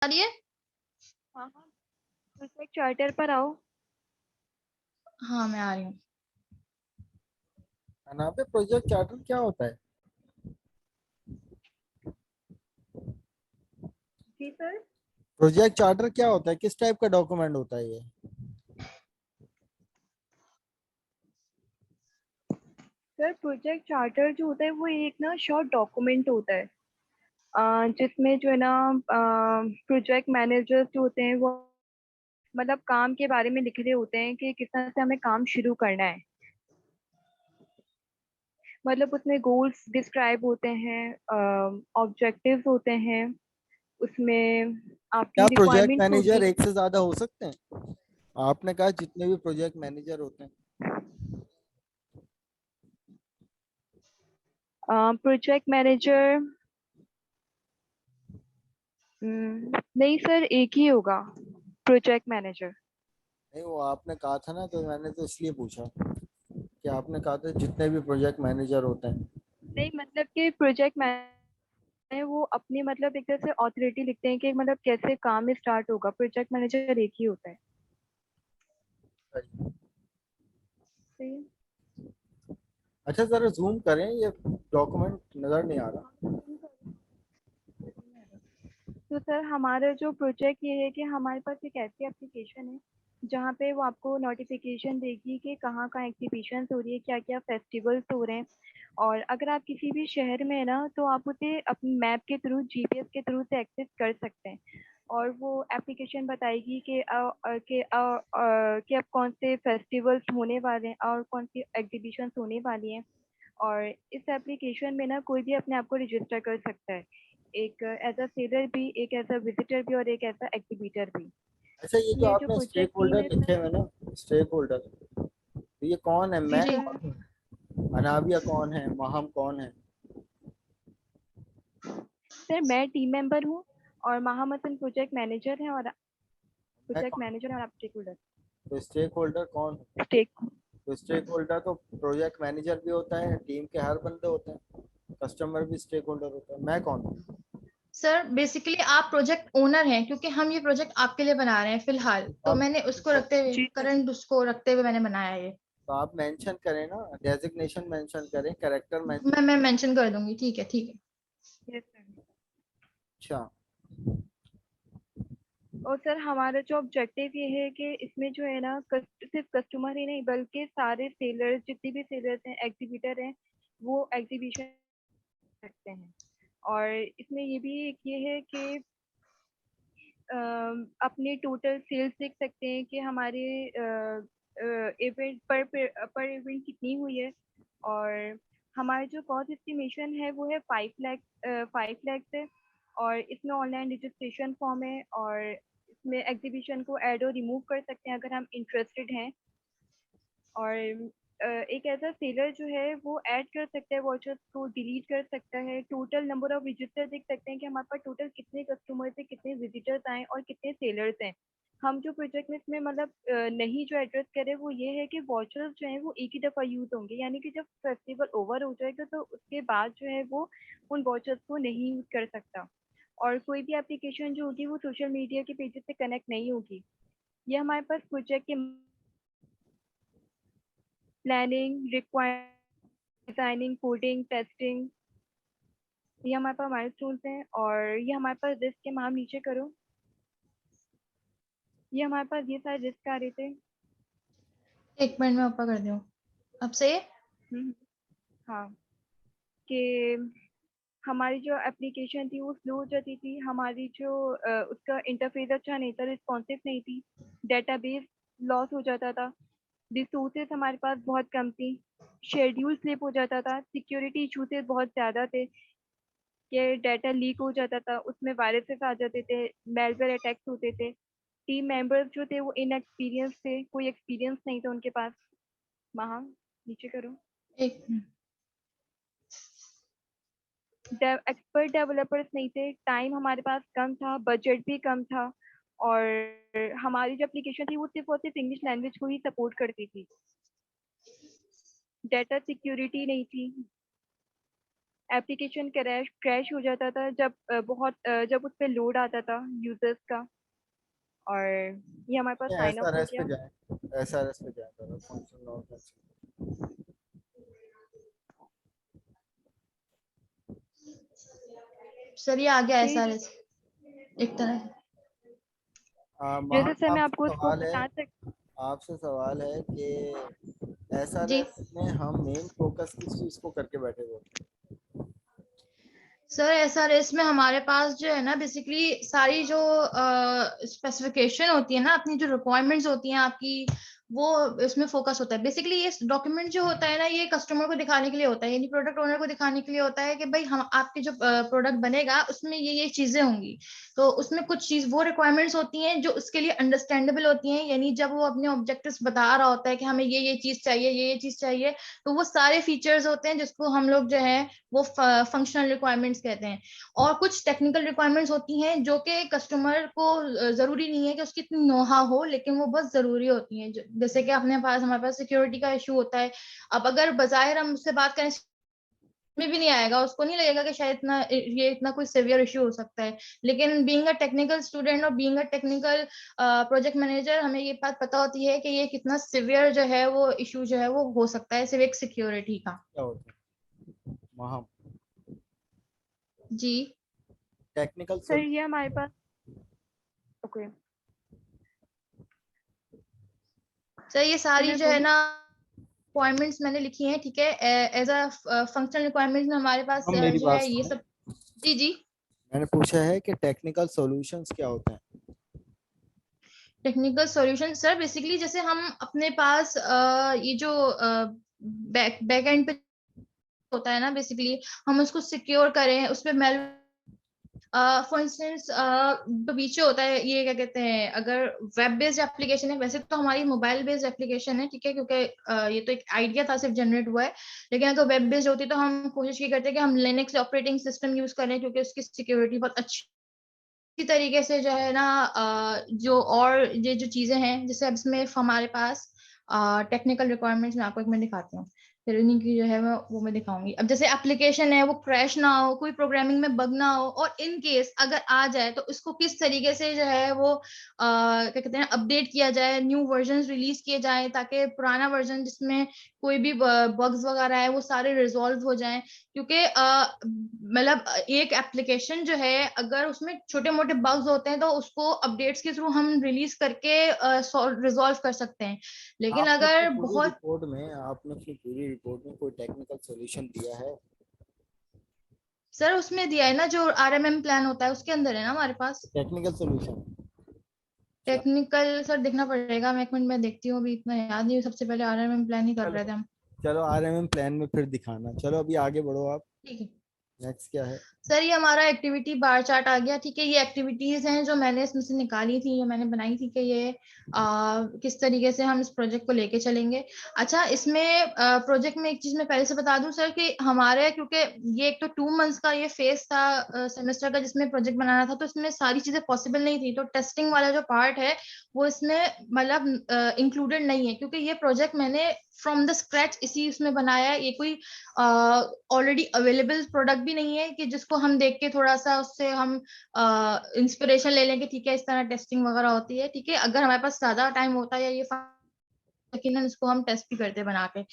आ रही है। हाँ हाँ, प्रोजेक्ट चार्टर पर आओ। हाँ मैं आ रही हूँ। अनाबे प्रोजेक्ट चार्टर क्या होता है? जी सर। प्रोजेक्ट चार्टर क्या होता है? किस टाइप का डॉक्यूमेंट होता है ये? सर प्रोजेक्ट चार्टर जो होता है वो एक ना शॉर्ट डॉक्यूमेंट होता है, जिसमें जो है ना प्रोजेक्ट मैनेजर्स जो होते हैं वो मतलब काम के बारे में लिख रहे होते हैं कि किस तरह से हमें काम शुरू करना है। मतलब उसमें गोल्स डिस्क्राइब होते हैं, ऑब्जेक्टिव्स होते हैं, उसमें क्या आपकी प्रोजेक्ट रिक्वायरमेंट्स होती मैनेजर हैं। एक से ज्यादा हो सकते हैं? आपने कहा जितने भी प्रोजेक्ट मैनेजर होते हैं। प्रोजेक्ट मैनेजर नहीं सर, एक ही होगा प्रोजेक्ट मैनेजर। नहीं, वो आपने कहा था ना, तो मैंने तो इसलिए पूछा कि आपने कहा था जितने भी प्रोजेक्ट मैनेजर होते हैं। नहीं मतलब कि प्रोजेक्ट मैनेजर वो अपनी मतलब एक तरह से ऑथोरिटी लिखते हैं कि मतलब कैसे काम स्टार्ट होगा। प्रोजेक्ट मैनेजर एक ही होता है। सही है। अच्छा, जरा जूम करें, ये डॉक्यूमेंट नजर नहीं आ रहा। तो सर हमारा जो प्रोजेक्ट ये है कि हमारे पास एक ऐसी एप्लीकेशन है जहाँ पे वो आपको नोटिफिकेशन देगी कि कहाँ कहाँ एग्जीबिशंस हो रही है, क्या क्या फेस्टिवल्स हो रहे हैं। और अगर आप किसी भी शहर में है ना तो आप उसे अपने मैप के थ्रू, जीपीएस के थ्रू से एक्सेस कर सकते हैं। और वो एप्लीकेशन बताएगी कि अब कौन से फेस्टिवल्स होने वाले हैं और कौन सी एग्जीबिशंस होने वाली हैं। और इस एप्लीकेशन में ना कोई भी अपने आप को रजिस्टर कर सकता है, एक एज अ सेलर भी, एक एज अ विजिटर भी और एक एज अ एग्जीबिटर भी। अच्छा, ये जो ये जो आपने स्टेक प्रोजेक्ट टीम होल्डर है लिखे सर। हुए ना, स्टेक होल्डर, तो ये कौन है? जी मैं जी। सर। कौन हूँ? अनाबिया कौन है? माहम कौन है? सर मैं टीम मेंबर हूँ और महामसन प्रोजेक्ट मैनेजर है, और मैं प्रोजेक्ट कौन? मैनेजर और आप स्टेक होल्डर। तो स्टेक होल्डर कौन है? स्टेक। तो स्टेक होल्डर तो प्रोजेक्ट मैनेजर भी होता है, टीम के हर बंदे होते हैं, कस्टमर भी स्टेक होल्डर होता है। मैं कौन हूँ? सर बेसिकली आप प्रोजेक्ट ओनर हैं क्योंकि हम ये प्रोजेक्ट आपके लिए बना रहे हैं फिलहाल, तो आप मैंने उसको रखते हुए, जी सर। करंट उसको रखते हुए मैंने बनाया ये। तो आप मेंशन करें ना, डेजिग्नेशन मेंशन करें, कैरेक्टर मेंशन। मैं मेंशन कर दूंगी, ठीक है ठीक है। Yes sir. अच्छा। और सर हमारा जो ऑब्जेक्टिव ये है कि इसमें जो है ना सिर्फ कस्टमर ही नहीं बल्कि सारे सेलर्स, जितने भी सेलर्स हैं, एग्जीबिटर हैं, वो एग्जीबिशन सकते हैं। और इसमें ये भी एक ये है कि अपने टोटल सेल्स देख सकते हैं कि हमारे इवेंट पर इवेंट कितनी हुई है। और हमारा जो कॉस्ट एस्टिमेशन है वो है 5 लाख, 5 लाख है। और इसमें ऑनलाइन रजिस्ट्रेशन फॉर्म है, और इसमें एग्जीबिशन को ऐड और रिमूव कर सकते हैं अगर हम इंटरेस्टेड हैं। और एक ऐसा सेलर जो है वो ऐड कर सकता है वॉचर्स को, डिलीट कर सकता है, टोटल नंबर ऑफ विजिटर देख सकते हैं कि हमारे पास टोटल कितने कस्टमर्स हैं, कितने विजिटर्स आए और कितने सेलर्स हैं। हम जो प्रोजेक्ट में इसमें मतलब नहीं जो एड्रेस करें वो ये है कि वॉचर्स जो हैं वो एक ही दफ़ा यूज़ होंगे, यानी कि जब फेस्टिवल ओवर हो जाएगा तो उसके बाद जो है वो उन वॉचर्स को नहीं यूज़ कर सकता। और कोई भी एप्लीकेशन जो होगी वो सोशल मीडिया के पेजेस से कनेक्ट नहीं होगी। ये हमारे पास प्रोजेक्ट के planning, requirement, designing, coding, testing, ये हमारे पास माइलस्टोन्स हैं। और ये हमारे पास रिस्क के माम नीचे करो, ये हमारे पास ये सारे रिस्क आ रहे थे। एक मिनट में ऊपर कर दूँ, अब सही है। हम्म, हाँ। कि हमारी जो एप्लीकेशन थी वो स्लो हो जाती थी, हमारी जो उसका इंटरफेस अच्छा नहीं था, रिस्पॉन्सिव नहीं थी, डेटाबेस लॉस हो जाता था, रिसोर्सेज हमारे पास बहुत कम थी, शेड्यूल स्लिप हो जाता था, सिक्योरिटी इशूज बहुत ज़्यादा थे कि डाटा लीक हो जाता था, उसमें वायरसेस आ जाते थे, मेलवेयर अटैक्स होते थे, टीम मेंबर्स जो थे वो इनएक्सपीरियंस थे, कोई एक्सपीरियंस नहीं था उनके पास। वहाँ नीचे करो। एक मिनट। एक्सपर्ट डेवलपर्स नहीं थे, टाइम हमारे पास कम था, बजट भी कम था। और हमारी जो एप्लीकेशन थी वो सिर्फ और सिर्फ इंग्लिश लैंग्वेज को ही सपोर्ट करती थी, डाटा सिक्योरिटी नहीं थी। एप्लीकेशन क्रैश हो जाता था जब जब उस पे लोड आता था यूजर्स का। और ये हमारे पास साइन ऑफ हो एसआरएस पे गया। जाए, एसआरएस पे जाए करो, फंक्शन नॉन फंक्शन। सर ये आ गया जी जी। SRS एक तरह से। जैसे महान सर मैं आपसे आपको स्कोप सवाल है, बता सकती। आपसे सवाल है कि जी एसआरएस में हम मेन फोकस किस चीज को करके बैठे हुए हैं? सर SRS में हमारे पास जो है ना बेसिकली सारी जो स्पेसिफिकेशन होती है ना, अपनी जो रिक्वायरमेंट्स होती हैं आपकी, वो इसमें फोकस होता है। बेसिकली ये डॉक्यूमेंट जो होता है ना, ये कस्टमर को दिखाने के लिए होता है, यानी प्रोडक्ट ओनर को दिखाने के लिए होता है कि भाई हम आपके जो प्रोडक्ट बनेगा उसमें ये चीजें होंगी। तो उसमें कुछ चीज वो रिक्वायरमेंट्स होती हैं जो उसके लिए अंडरस्टैंडेबल होती हैं, यानी जब वो अपने ऑब्जेक्टिव्स बता रहा होता है कि हमें ये चीज चाहिए, ये चीज चाहिए, तो वो सारे फीचर्स होते हैं जिसको हम लोग जो है वो फंक्शनल रिक्वायरमेंट्स कहते हैं। और कुछ टेक्निकल रिक्वायरमेंट्स होती हैं जो कि कस्टमर को जरूरी नहीं है कि उसकी इतनी नोहा हो, लेकिन वो बहुत जरूरी होती हैं। जैसे कि हमारे पास सिक्योरिटी का इशू होता है। अब अगर बाजाहिर हम उससे बात करें में भी नहीं आएगा, उसको नहीं लगेगा कि शायद इतना कोई सिवियर इशू हो सकता है। लेकिन बीइंग अ टेक्निकल स्टूडेंट और being a technical project manager, हमें ये बात पता होती है कि ये कितना सिवियर जो है वो इशू जो है वो हो सकता है सिविक सिक्योरिटी का। क्या होता है महाम? जी टेक्निकल सर ये हमारे पास ओके। सर ये तो सारी मैं जो है बोलूँ। ना रिक्वायरमेंट्स मैंने लिखी हैं, ठीक है। एज अ फंक्शनल रिक्वायरमेंट्स में हमारे पास हम मेरी जो बात है ये सुनो, सब। जी जी। मैंने पूछा है कि टेक्निकल सॉल्यूशंस क्या होते हैं? टेक्निकल सॉल्यूशन सर बेसिकली जैसे हम अपने पास ये जो बैक एंड पे होता है ना, बेसिकली हम उसको सिक्योर करें, उस पे मेल फॉर इंस्टेंस जो पीछे होता है ये क्या कहते हैं, अगर वेब बेस्ड एप्लीकेशन है, वैसे तो हमारी मोबाइल बेस्ड एप्लीकेशन है, ठीक है, क्योंकि ये तो एक आइडिया था सिर्फ जनरेट हुआ है। लेकिन अगर वेब बेस्ड होती तो हम कोशिश ये करते हैं कि हम लिनक्स ऑपरेटिंग सिस्टम यूज करें, क्योंकि उसकी सिक्योरिटी बहुत अच्छी इसी तरीके से जो है ना जो और ये जो चीजें हैं, जैसे अब इसमें हमारे पास टेक्निकल रिक्वायरमेंट्स में आपको एक मैं दिखाती हूँ, फिर उन्हीं की जो है वो मैं दिखाऊंगी। अब जैसे एप्लीकेशन है वो क्रैश ना हो, कोई प्रोग्रामिंग में बग ना हो, और इन केस अगर आ जाए तो इसको किस तरीके से जो है वो क्या कहते हैं अपडेट किया जाए, न्यू वर्जन रिलीज किए जाए, ताकि पुराना वर्जन जिसमें कोई भी बग्स वगैरह है वो सारे रिजॉल्व हो जाएं। क्योंकि मतलब एक एप्लीकेशन जो है अगर उसमें छोटे मोटे बग्स होते हैं तो उसको अपडेट्स के थ्रू हम रिलीज करके रिजॉल्व कर सकते हैं। लेकिन आपने अपनी अगर पूरी बहुत रिपोर्ट में, आपने अपनी पूरी रिपोर्ट में कोई टेक्निकल सॉल्यूशन दिया है? सर उसमें दिया है ना, जो RMM प्लान होता है उसके अंदर है ना हमारे पास। Technical solution? अच्छा, टेक्निकल सर देखना पड़ेगा, मैं एक मिनट में देखती हूँ, अभी इतना याद नहीं, सबसे पहले RMM प्लान ही कर चलो, रहे थे हम। चलो आरएमएम प्लान में फिर दिखाना। चलो अभी आगे बढ़ो आप, ठीक है नेक्स्ट क्या है? सर, ये हमारा एक्टिविटी बार चार्ट आ गया, ठीक है। ये एक्टिविटीज हैं जो मैंने इसमें से निकाली थी, जो मैंने बनाई थी कि ये किस तरीके से हम इस प्रोजेक्ट को लेके चलेंगे। अच्छा, इसमें प्रोजेक्ट में एक चीज मैं पहले से बता दूं सर कि हमारे, क्योंकि ये एक तो 2 मंथ्स का ये फेज था सेमेस्टर का जिसमें प्रोजेक्ट बनाना था, तो इसमें सारी चीजें पॉसिबल नहीं थी, तो टेस्टिंग वाला जो पार्ट है वो इसमें मतलब इंक्लूडेड नहीं है, क्योंकि ये प्रोजेक्ट मैंने फ्रॉम द स्क्रैच इसी उसमें बनाया है। ये कोई ऑलरेडी अवेलेबल प्रोडक्ट भी नहीं है कि जिसको हम देख के थोड़ा सा उससे हम इंस्पिरेशन ले लें कि ठीक है इस तरह टेस्टिंग वगैरह होती है, ठीक है। अगर हमारे पास ज्यादा टाइम होता है या ये यकीनन इसको हम टेस्ट भी करते बना के।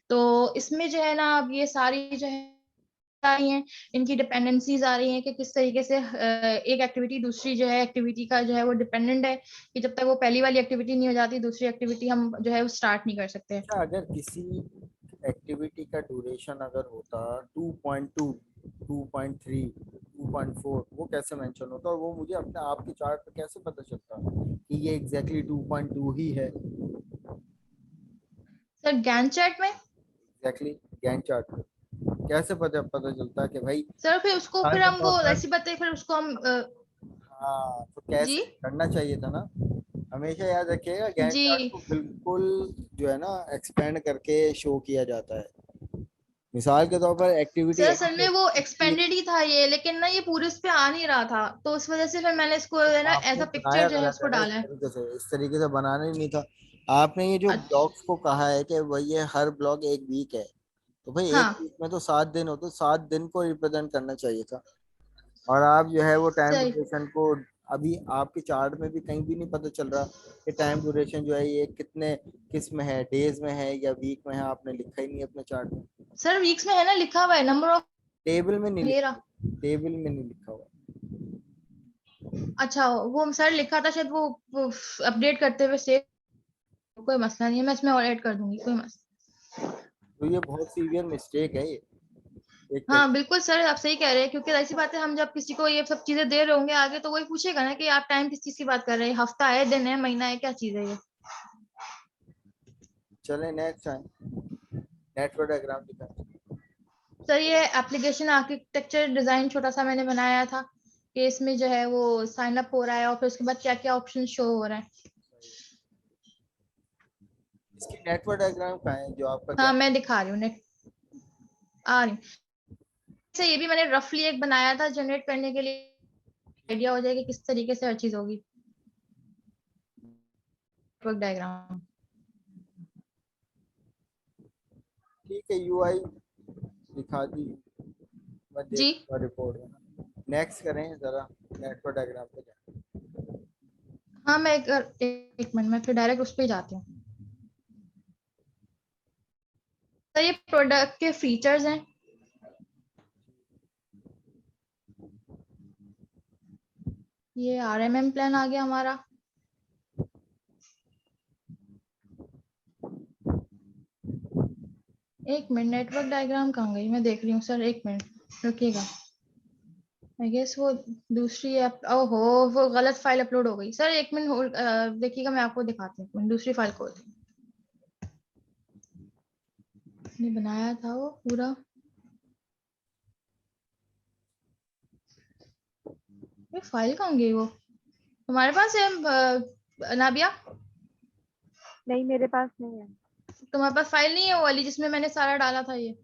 तो इसमें जो है ना अब ये सारी जो है आ रही हैं, इनकी डिपेंडेंसीज आ रही हैं कि किस तरीके से एक एक्टिविटी दूसरी जो है एक्टिविटी का जो है वो डिपेंडेंट है, कि जब तक वो पहली वाली एक्टिविटी नहीं हो जाती दूसरी एक्टिविटी हम जो है वो स्टार्ट नहीं कर सकते। अच्छा, अगर किसी एक्टिविटी का ड्यूरेशन अगर होता 2.2, 2.3, 2.4, वो कैसे मेंशन होता और वो मुझे अपने आप के चार्ट पे कैसे पता चलता कि ये एग्जैक्टली 2.2 ही है? सर गैन चैट में एग्जैक्टली गैन चार्ट पे कैसे पता पता चलता कि भाई सर फिर उसको साल फिर के हम तौर वो पर? ऐसी बातें फिर उसको हम हाँ, तो जी कैसे करना चाहिए था ना। हमेशा याद रखिएगा, गैन जी चार्ट को बिल्कुल जो है ना एक्सपेंड करके शो किया जाता है। मिसाल के तौर पर एक्टिविटी सर ए असल की में वो एक्टिविटी, एक्सपेंडेड ही था ये, लेकिन ना ये पूरे उस पे आ नहीं रहा था, तो उस वजह से फिर मैंने इसको है ना एज आपने अ पिक्चर बनाया जो है गलत उसको है ना। डाला है। इस तरीके से बनाना ही नहीं था। आपने ये जो अच्छा ब्लॉक्स को कहा है कि भाई ये हर ब्लॉक एक वीक है, तो भाई एक हाँ वीक में तो 7 दिन होते, 7 दिन को रिप्रेजेंट करना चाहिए था। और आप जो है वो टाइम सही। ड्यूरेशन को, अभी आपके चार्ट में भी कहीं भी नहीं पता चल रहा कि टाइम ड्यूरेशन जो है ये कितने, किस में है, डेज में है या वीक में है, आपने लिखा ही नहीं अपने चार्ट में। सर वीक्स में है ना, लिखा हुआ है नंबर ऑफ टेबल में नहीं ये लिखा, रहा। टेबल में नहीं लिखा हुआ। अच्छा वो सर लिखा था शायद, वो अपडेट करते हुए सेव, कोई मसला नहीं है, मैं इसमें और ऐड कर दूंगी, कोई मसला। तो ये बहुत सीवियर मिस्टेक है ये, एक तरह। हाँ बिल्कुल सर, आप सही कह रहे हैं, क्योंकि ऐसी बात है, हम जब किसी को ये सब चीजें दे रहे होंगे आगे, तो वही पूछेगा ना कि आप टाइम किस चीज की बात कर रहे हैं, हफ्ता है, दिन है, महीना है, क्या चीज है ये। चले नेक्स्ट टाइम नेटवर्क डायग्राम दिखाएं। सर ये एप्लीकेशन आर्किटेक्चर डिजाइन छोटा सा मैंने बनाया था, कि इसमें जो है वो साइन अप हो रहा है और फिर उसके बाद क्या क्या ऑप्शन शो हो रहा है। इसकी नेटवर्क डायग्राम कहाँ है जो आपका क्या। हाँ मैं दिखा रही हूँ, नेट आ रही हूँ। से ये भी मैंने रफली एक बनाया था जनरेट करने के लिए, आइडिया हो जाए कि किस तरीके से हर चीज होगी, नेटवर्क डायग्राम। ठीक है, यूआई दिखा दी, मैं जी देखूंगा रिपोर्ट में। नेक्स्ट करें जरा, नेटवर्क डायग्राम पे जाएं। हाँ मैं एक मिनट में फिर डायरेक्ट उस पर जाती हूँ। तो ये प्रोडक्ट के फीचर्स हैं, ये आरएमएम प्लान आ गया हमारा। एक मिनट, नेटवर्क डायग्राम कहाँ गई, मैं देख रही हूँ सर, एक मिनट रुकिएगा। आई गेस वो दूसरी ऐप, ओहो वो गलत फाइल अपलोड हो गई सर, एक मिनट होल्ड देखिएगा, मैं आपको दिखाती हूँ, मैं दूसरी फाइल खोल ने बनाया था वो पूरा। ये फाइल कहाँ गई वो, हमारे पास है नाबिया, नहीं मेरे पास नहीं है। तुम्हारे पास फाइल नहीं है वो वाली जिसमें मैंने सारा डाला था ये।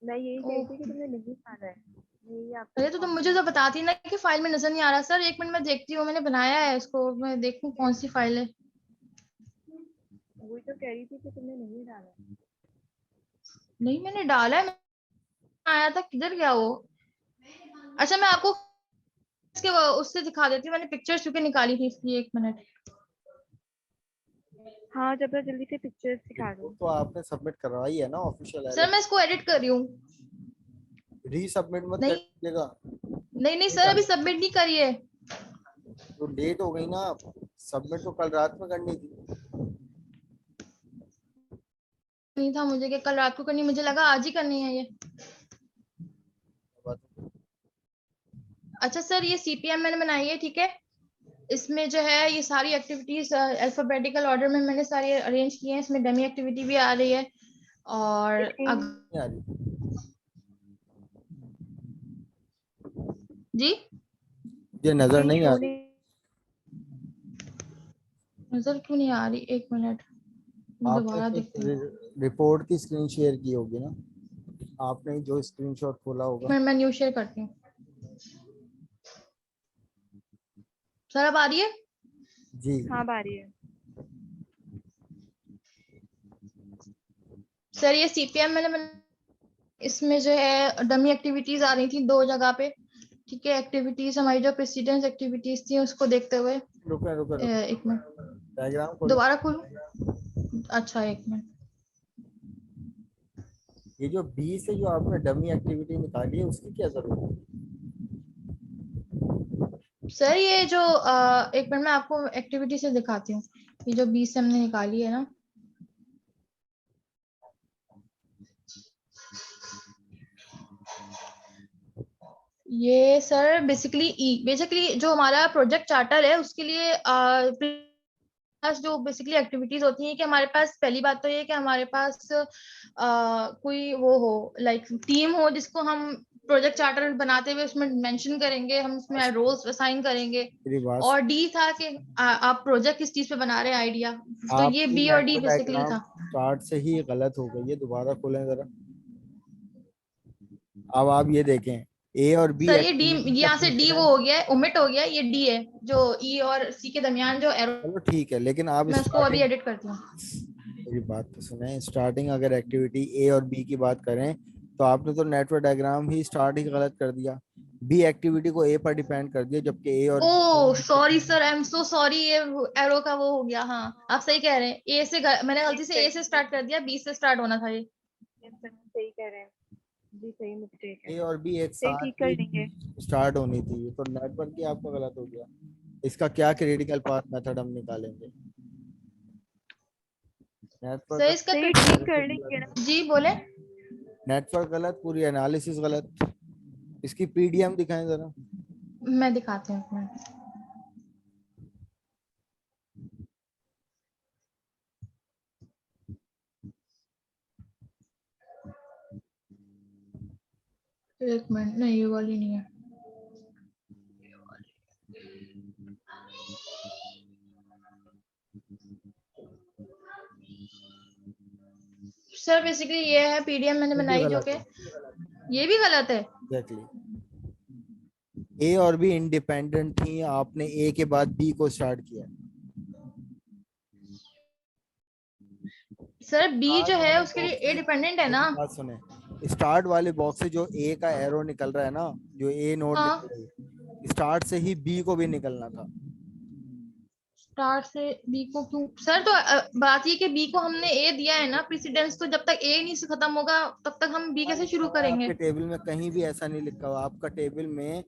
मैं यही कह रही थी कि ओह तुमने नहीं डाला है, यही आपको अरे तो तुम इन्फॉर्म मुझे करना तो था। बताती ना कि फाइल में नजर नहीं आ रहा। सर एक मिनट मैं देखती हूँ, मैंने बनाया है इसको, मैं देखूँ कौन सी फाइल है। वही तो कह रही थी कि तुमने नहीं डाला है। नहीं मैंने डाला है, आया था, किधर गया वो। अच्छा मैं आपको इसके उससे दिखा देती हूँ, मैंने पिक्चर्स क्योंकि निकाली थी इसलिए, एक मिनट। हाँ जब तक जल्दी से पिक्चर्स दिखा दो। रिपोर्ट तो आपने सबमिट करवाई है ना ऑफिशियल सर एल, मैं इसको एडिट कर रही हूँ। रीसबमिट मत कर नहीं दीजिएगा। नहीं नहीं नहीं सर, अभी करना सबमिट नहीं करी है। तो लेट हो गई ना आप, सबमिट तो कल रात में करनी थी। नहीं था मुझे कि कल रात को करनी, मुझे लगा आज ही करनी है ये। अच्छा सर ये सीपीएम मैंने बनाई है, ठीक है। इसमें जो है ये सारी एक्टिविटीज अल्फाबेटिकल ऑर्डर में मैंने सारी अरेंज की हैं, इसमें डमी एक्टिविटी भी आ रही है। और स्क्रीन नहीं आ रही, जी ये नजर स्क्रीन नहीं आ शो रही। नहीं। नजर क्यों नहीं आ रही, एक मिनट मैं आपने दोबारा फिर देखती हूँ। रिपोर्ट की स्क्रीन शेयर की होगी ना, आपने जो स्क्रीनशॉट खोला होगा। मैं न्यू शेयर करती हूँ। सर अब आ रही है। जी हाँ बारी है। सर ये सीपीएम इसमें जो है डमी एक्टिविटीज आ रही थी दो जगह पे, ठीक है। एक्टिविटीज हमारी जो प्रेसिडेंस एक्टिविटीज थी उसको देखते हुए, रुके रुके रुके, एक मिनट डायग्राम खोले। दोबारा खोलूं। अच्छा एक मिनट। ये जो बी से जो आपने डमी एक्टिविटी निकाली है उसकी क्या जरूरत है। सर ये जो एक मिनट मैं आपको एक्टिविटी से दिखाती हूँ, ये जो 20 से हमने निकाली है ना, ये सर बेसिकली जो हमारा प्रोजेक्ट चार्टर है उसके लिए पास जो बेसिकली एक्टिविटीज होती हैं, कि हमारे पास पहली बात तो ये है कि हमारे पास कोई वो हो, लाइक टीम हो जिसको हम प्रोजेक्ट चार्टर बनाते हुए उसमें मेंशन करेंगे, हम उसमें रोल्स असाइन करेंगे। मेरी बात, और डी था कि आप प्रोजेक्ट किस चीज पे बना रहे हैं, आइडिया। तो ये आपकी बी और डी नेटवर्क बेसिकली डायग्राम था। स्टार्ट से ही गलत हो गई है, दोबारा खोलें जरा। अब आप ये देखें, ए और बी सर ये डी, एक्टिविटी का यहाँ से डी वो प्रेसिडेंस। हो गया है, ओमिट हो गया है, ये डी है जो ई और सी के दरमियान जो एरो। चलो ठीक है, लेकिन आप मैं उसको अभी स्टार्टिंग, एडिट करती हूँ। मेरी बात तो सुने, स्टार्टिंग अगर एक्टिविटी ए और बी की बात करें तो आपने तो नेटवर्क डायग्राम ही स्टार्ट ही गलत कर दिया। बी एक्टिविटी को ए पर डिपेंड कर दिया, जबकि ए और oh sorry sir, I am so sorry, ये एरो का वो हो गया। हाँ आप सही कह रहे हैं, ए से मैंने गलती से ए से स्टार्ट कर दिया, बी से स्टार्ट होना था ये। सही कह रहे हैं जी, सही मिस्टेक है, ए और बी एक सही साथ ठीक कर ही लेंगे। स्टार्ट होनी थी, तो नेटवर्क ही आपका गलत हो गया। इसका क्या क्रिटिकल पाथ मेथड हम निकालेंगे? नेटवर्क सर का इसका सही ठीक कर लेंगे ना। जी बोले। नेटवर्क गलत, पूरी एनालिसिस गलत। इसकी पीडीएम दिखाएं जरा। मैं दिखाती हूँ एक मिनट। एक मिनट, नहीं ये वाली नहीं है। सर बेसिकली ये है पीडीएम मैंने ये भी बनाई जो गलत कि है। ये भी गलत है। एग्जैक्टली, ए और बी इंडिपेंडेंट थी, आपने ए के बाद बी को स्टार्ट किया। सर बी स्टार्ट जो है वाले उसके लिए बॉक्स ए से डिपेंडेंट है ना। मेरी बात सुने, स्टार्ट वाले बॉक्स से जो ए का एरो निकल रहा है ना, जो ए नोड हाँ, निकल रही है, स्टार्ट से ही बी को भी निकलना था। स्टार्ट से बी को क्यों सर? तो बात ये कि बी को हमने ए दिया है ना प्रेसिडेंस, तो जब तक ए नहीं से खत्म होगा तब तक हम बी कहाँ कैसे लिखा शुरू हुआ है करेंगे? आपके टेबल में? कहीं भी ऐसा नहीं लिखा हुआ आपका टेबल में।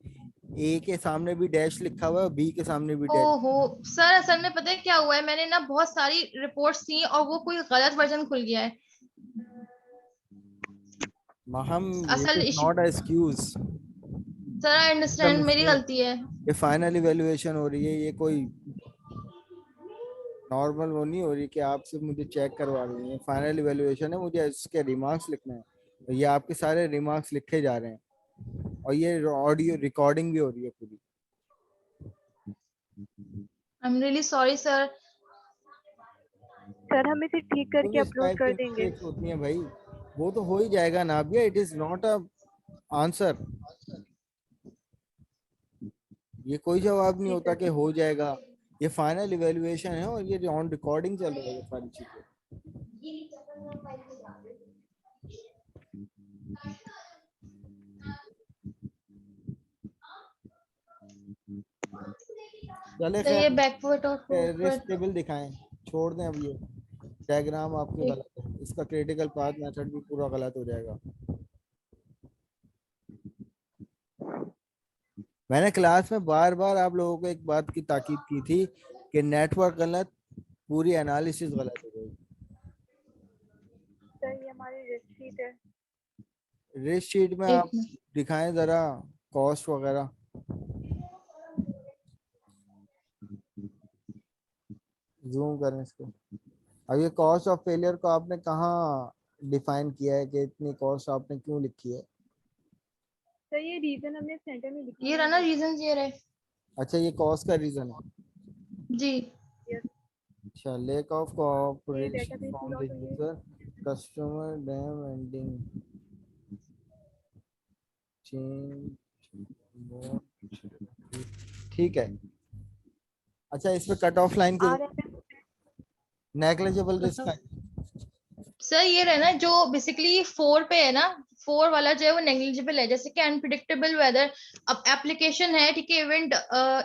ए के सामने भी डैश लिखा हुआ है, बी के सामने भी डैश। ओहो सर, असल में पता है क्या हुआ है, मैंने ना बहुत सारी रिपोर्ट्स थी और वो कोई गलत वर्जन खुल गया है। महम, इट असल is issue not a excuse, sir, I it's a understand, मेरी मिस्टेक। गलती है। ये फाइनल इवेल्युएशन हो रही है, ये कोई नॉर्मल वो नहीं हो रही कि आप सिर्फ मुझे चेक करवा रही हैं। फाइनल इवेल्युएशन है, मुझे इसके रिमार्क्स लिखने हैं, तो ये आपके सारे रिमार्क्स लिखे जा रहे हैं और ये ऑडियो रिकॉर्डिंग भी हो रही है पूरी। I am really sorry sir. Sir हम इसे ठीक करके क्योंकि इस अपलोड टाइप की कर देंगे। मिस्टेक्स होती हैं भाई, वो तो हो ही जाएगा ना भैया, it is not a answer. ये कोई जवाब नहीं जी होता सर। कि हो जाएगा। ये फाइनल इवेल्युएशन है और ये ऑन रिकॉर्डिंग चल रहा है ये सारी चीजें। चले सर खैर, ये बैकवर्ड और रिस्ट फॉरवर्ड टेबल दिखाएं, छोड़ दें अब ये डायग्राम आपके एक। गलत है, इसका क्रिटिकल पाथ मेथड भी पूरा गलत हो जाएगा। मैंने क्लास में बार बार आप लोगों को एक बात की ताकीद की थी कि नेटवर्क गलत, पूरी एनालिसिस गलत हो गई। सर ये हमारी रिस्ट शीट है। रिस्ट शीट में एक आप मिनट। दिखाएं जरा कॉस्ट वगैरह, जूम करें इसको। अब ये कॉस्ट ऑफ फेलियर को आपने कहाँ डिफाइन किया है कि इतनी कॉस्ट आपने क्यों लिखी है? सर ये रीजन हमने सेंटर में लिखा ये हुआ रहा ना है। रीजन, ये रहे। अच्छा, ये कॉस्ट का रीजन है। जी। यस। अच्छा, लेक ऑफ ये cooperation database from the loss हुई है। User, customer dam ending change, ठीक है। अच्छा, इसमें कट ऑफ लाइन की RMM नेग्लिजिबल रिस्क मतलब है। सर ये रहे ना जो बेसिकली फोर पे है ना, फोर वाला जो है वो नेग्लिजिबल है, जैसे कि अनप्रिडिक्टेबल वेदर। अब एप्लीकेशन है, ठीक है, इवेंट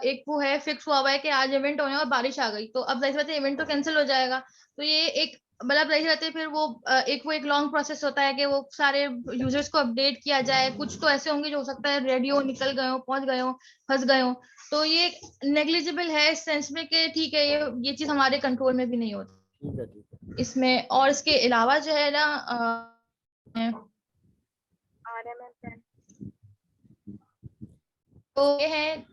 एक वो है फिक्स हुआ है कि आज इवेंट होने और बारिश आ गई, तो अब जाहिर बात है इवेंट तो कैंसिल हो जाएगा। तो ये एक मतलब जाहिर बात है फिर वो एक लॉन्ग प्रोसेस होता है कि वो सारे यूजर्स को अपडेट किया जाए। कुछ तो ऐसे होंगे जो हो सकता है रेडी हो, निकल गए हो, पहुंच गए हो, फंस गए हो। तो ये नेग्लिजिबल है इस सेंस में कि ठीक है, ये चीज हमारे कंट्रोल में भी नहीं होती ठीक है, ठीक है। इसमें। और इसके अलावा जो है ना RMM प्लान। तो ये है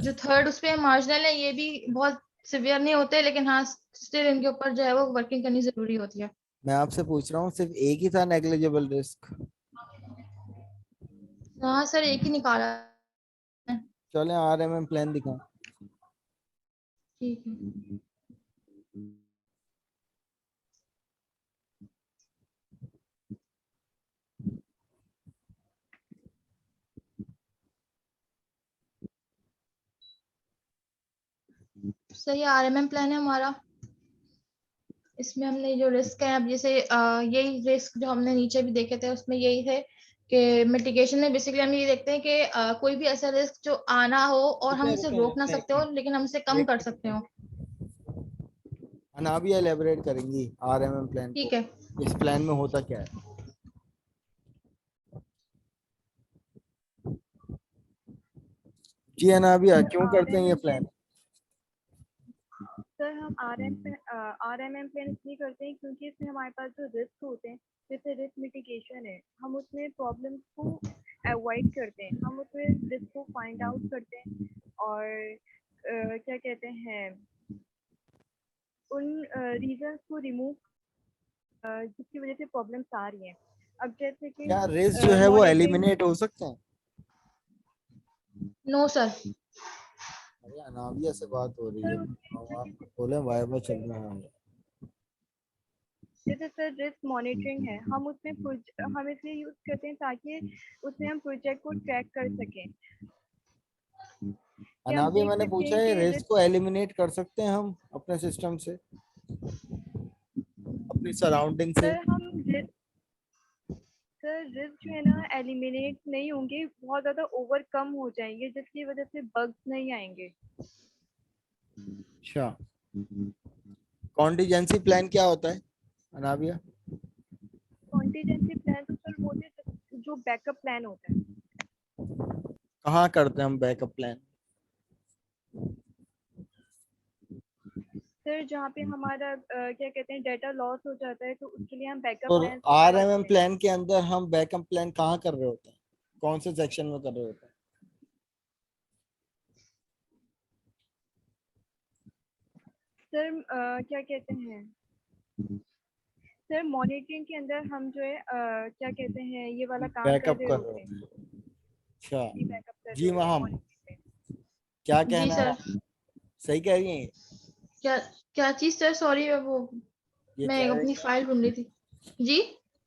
जो थर्ड उस पे मार्जिनल है, ये भी बहुत सिवियर नहीं होते, लेकिन हाँ स्टिल इनके ऊपर जो है वो वर्किंग करनी जरूरी होती है। मैं आपसे पूछ रहा हूँ, सिर्फ एक ही था नेग्लिजिबल रिस्क? हाँ सर, एक ही निकाला है। चलें आरएमएम प्लान दिखाएं। ठीक है। सही आरएमएम प्लान है हमारा। इसमें हमने जो रिस्क है, अब जैसे यही रिस्क जो हमने नीचे भी देखे थे उसमें यही थे कि मिटिगेशन में बेसिकली हम ये देखते हैं कि कोई भी ऐसा रिस्क जो आना हो और हम रुके उसे रुके रोक ना रुके सकते हो लेकिन हम उसे कम एक कर सकते हो। अनाबिया एलेबरेट करेंगी आरएमएम प्लान को, ठीक है। इस प्लान में होता क्या है। जी अनाबिया, क्यों करते हैं ये RMM प्लान। सर हम RMM प्लान इसलिए करते हैं क्योंकि इसमें हमारे पास जो रिस्क होते हैं, जैसे रिस्क मिटिगेशन है, हम उसमें प्रॉब्लम्स को अवॉइड करते हैं, हम उसमें रिस्क को फाइंड आउट करते हैं और क्या कहते हैं, उन रीजंस को रिमूव जिसकी वजह से प्रॉब्लम्स आ रही हैं। अब जैसे कि क्या रिस्क जो है वो मॉनिटरिंग। एलिमिनेट हो सकते हैं। No sir. अरे अनाबिया से बात हो रही सर है, अब आप बोले वाइवा चल रहा है। जैसे सर रिस्क मॉनिटरिंग है, हम इसलिए यूज करते हैं ताकि उसमें हम प्रोजेक्ट को ट्रैक कर सकें, कि हम अनाबिया देख मैंने सकते पूछा हैं है कि रिस्क रिस्क। को एलिमिनेट कर सकते हैं हम अपने सिस्टम से, अपनी सराउंडिंग से। सर हम रिस्क सर रिस्क जो है ना एलिमिनेट नहीं होंगे, बहुत ज़्यादा ओवरकम हो जाएंगे जिसकी वजह से बग्स नहीं आएंगे। अच्छा, कॉन्टिजेंसी प्लान क्या होता है अनाबिया। कॉन्टीजेंसी प्लान तो सर वो होते हैं जो बैकअप प्लान होता है। कहाँ करते हैं हम बैकअप प्लान। सर जहाँ पे हमारा क्या कहते हैं डेटा लॉस हो जाता है, तो उसके लिए हम बैकअप तो प्लान आरएमएम करते हैं। प्लान के अंदर हम बैकअप प्लान कहाँ कर रहे होते हैं, कौन से सेक्शन में कर रहे होते हैं। सर क्या कहते हैं, सर मॉनिटरिंग के अंदर हम जो है क्या कहते हैं ये वाला काम कर बैकअप रहे कर रहे होते हैं। होते हैं। अच्छा, जी बैकअप कर रहे जी होते हैं महम, मॉनिटरिंग पे। क्या जी कहना है सर। आप? सही कह रही हैं। क्या क्या चीज सर, सॉरी वो ये मैं कह रही अपनी है फाइल ढूंढ रही थी। जी।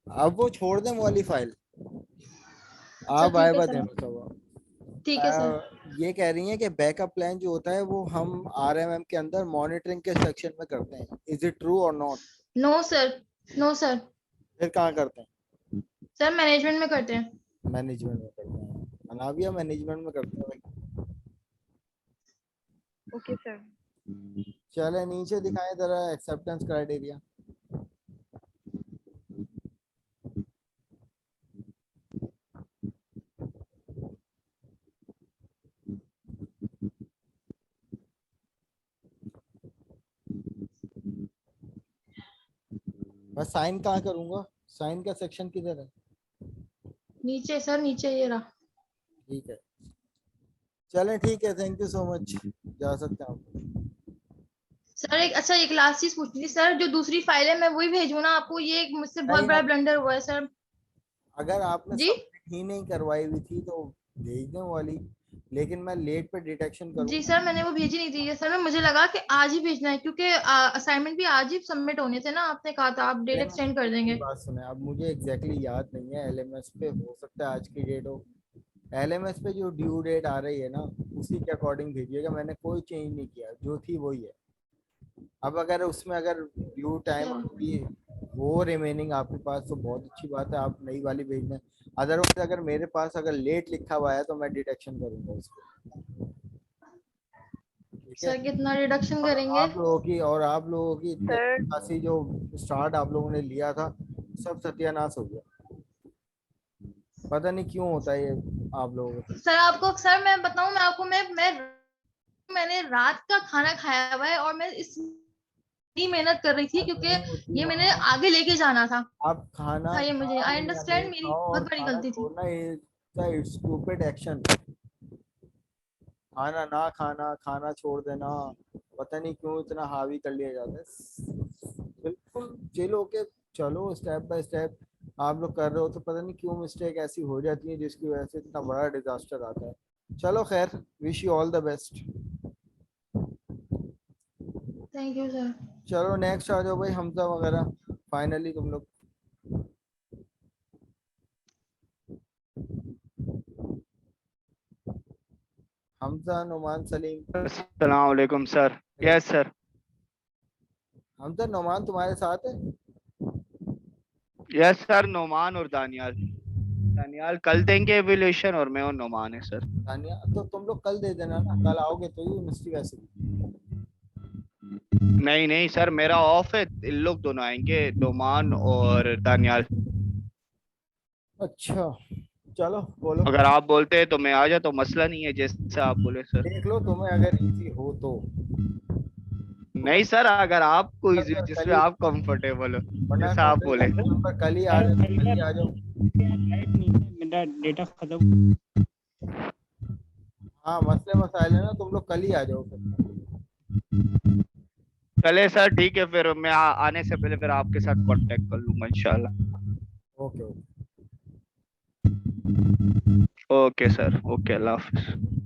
अब वो छोड़ दें वो वाली फाइल, अच्छा आप आए ठीक है बात सर। ठीक है सर। ये कह रही हैं कि बैकअप प्लान जो होता है वो हम आरएमएम के अंदर मॉनिटरिंग के सेक्शन में करते हैं, इज इट ट्रू और not. No sir. No sir. फिर कहाँ करते हैं। सर मैनेजमेंट में करते हैं। मैनेजमेंट में करते हैं, अनाबिया मैनेजमेंट में करते हैं भाई। Okay sir. चले नीचे दिखाएं जरा एक्सेप्टेंस क्राइटेरिया। मैं साइन कहाँ करूंगा, साइन का सेक्शन किधर है। नीचे सर, नीचे ये रहा। ठीक है, चलें ठीक है, थैंक यू सो मच, जा सकते हैं आप। सर एक अच्छा एक लास्ट चीज पूछनी थी सर, जो दूसरी फाइल है मैं वही भेजूँ ना आपको, ये एक मुझसे बहुत नहीं बड़ा नहीं, ब्लंडर हुआ है सर। अगर आपने जी। सबमिट ही नहीं करवाई हुई थी तो भेज दें वो वाली, लेकिन मैं लेट पे डिटेक्शन जी करूंगा। सर, मैंने वो भेजी नहीं थी ये सर, मैं मुझे लगा कि आज ही भेजना है क्योंकि असाइनमेंट भी आज ही सबमिट होने थे ना, आपने कहा था आप डेट LMS एक्सटेंड कर की देंगे। बात सुने, अब मुझे एग्जैक्टली याद नहीं है एलएमएस पे, हो सकता है आज की डेट हो। एलएमएस पे जो ड्यू डेट आ रही है ना, उसी के अकॉर्डिंग भेजिएगा, मैंने कोई चेंज नहीं किया, जो थी वही है। अब अगर उसमें अगर ड्यू टाइम अच्छा। भी वो रिमेनिंग आपके पास तो बहुत अच्छी बात है, आप नई वाली भेज दें। अदरवाइज अगर मेरे पास अगर लेट लिखा हुआ है तो मैं डिटेक्शन करूंगा उसको। ठीक है। सर कितना रिडक्शन और करेंगे। आप लोगों की इतनी सर अच्छी खासी जो स्टार्ट आप लोगों ने लिया था, सब सत्यानाश हो गया। पता नहीं क्यों होता है ये आप लोगों को। सर आपको सर मैं बताऊं, मैं आपको मैंने रात का खाना खाया हुआ है और मैं इतनी मेहनत कर रही थी क्योंकि नहीं होती ये मैंने वहाँ, आगे लेके जाना था। आप खाना खाइए मुझे, खाओ आई या नहीं अंडरस्टैंड, मेरी खाओ और बहुत बड़ी खाना गलती थी। छोड़ना इज स्टूपिड एक्शन। खाना ना खाना, खाना छोड़ देना, पता नहीं क्यों इतना हावी कर लिया जाता है। बिल्कुल चिल होके चलो, स्टेप बाय स्टेप आप लोग कर रहे हो, तो पता नहीं क्यों मिस्टेक ऐसी हो जाती है जिसकी वजह से इतना बड़ा डिजास्टर आता है। चलो खैर, wish you all the best. Thank you sir. चलो नेक्स्ट आ जाओ भाई, हमजा वगैरह, फाइनली तुम लोग। हमजा, नुमान, सलीम। अस्सलाम वालेकुम sir. Yes sir. Hamza Noman तुम्हारे साथ है? यस सर, नोमान और दानियाल। दानियाल कल देंगे एवोल्यूशन और मैं और नोमान है सर। तानिया तो तुम लोग कल दे देना ना, कल आओगे तो ये यूनिवर्सिटी वैसे भी। नहीं नहीं सर, मेरा ऑफ है, इन लोग दोनों आएंगे, नोमान और दानियाल। अच्छा चलो बोलो। अगर आप बोलते हैं तो मैं आ जाता हूँ, मसला नहीं है, जैसा आप बोले सर। देख लो तुम्हें अगर इजी हो तो। नहीं सर, अगर आपको पर कल जिसमें ही आप कंफर्टेबल हो, वरना जैसा आप बोले। पर कल ही आ जाओ, कल ही आ जाओ। मेरा डेटा खत्म। हाँ मसले मसाइल है ना, तुम लोग कल ही आ जाओ फिर। चले सर, ठीक है, फिर मैं आने से पहले फिर आपके साथ कांटेक्ट कर लूंगा इंशाल्लाह। Okay okay. Okay sir, okay, अल्लाह हाफिज।